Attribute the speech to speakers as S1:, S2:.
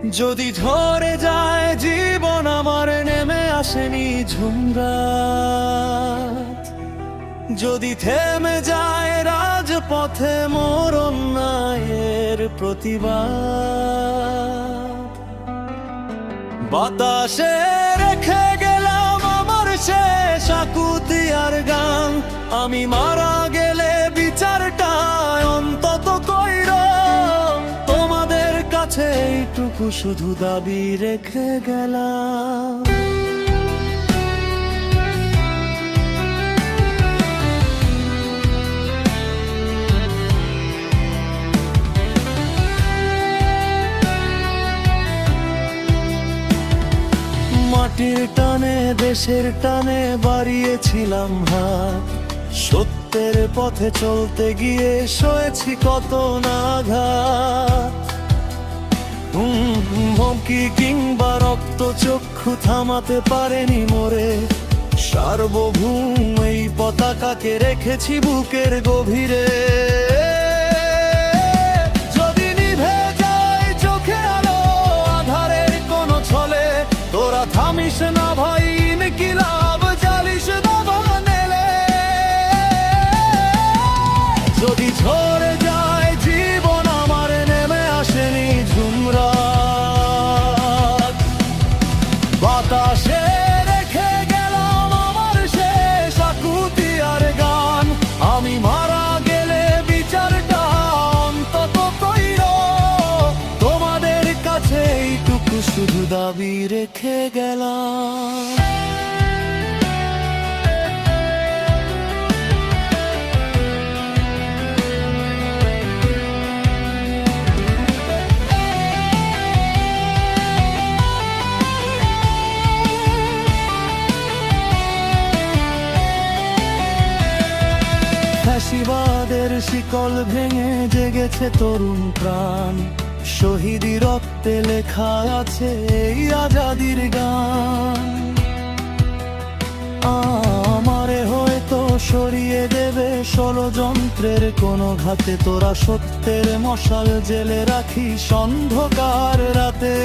S1: যদি ঝরে যায় জীবন আমার নেমে আসেনি ঝুমরাত, যদি থেমে যায় রাজপথে মোর অন্যায়ের প্রতিবাদ, বাতাসে রেখে গেলাম আমার শেষ আকুতি আর গান। আমি মারা গেলে বিচারটা অন্তত কইর, তোমাদের কাছে এইটুকু শুধু দাবি রেখে গেলাম। মাটির টানে দেশের টানে বাড়িয়েছিলাম হাত, সত্যের পথে চলতে গিয়ে সয়েছি কত নাঘাত। হুমকি কিংবা রক্ত চক্ষু থামাতে পারেনি মোরে, সার্বভৌম এই পতাকাকে রেখেছি বুকের গভীরে। যদি নিভে যায় চোখের আলো আধারের কোনো ছলে, তোরা থামিস না ভাই ইনকিলাব জ্বালিস দাবান এলে। যদি ঝরে যায় জীবন আমার নেমে আসেনি ঝুমরাত, বাতাসে রেখে গেলাম আমার শেষ আকুতি আর গান। আমি মারা গেলে বিচারটা অন্তত কইর, তোমাদের কাছে এইটুকু শুধু দাবি রেখে গেলাম। ফ্যাসিবাদের শিকল ভেঙে জেগেছে তরুণ প্রাণ, শহীদি রক্তে লেখা আছে এই আজাদির গান। আমারে হয়তো সরিয়ে দেবে ষড়যন্ত্রের কোনো ঘাতে, তোরা সত্যের মশাল জেলে রাখিস অন্ধকার রাতে।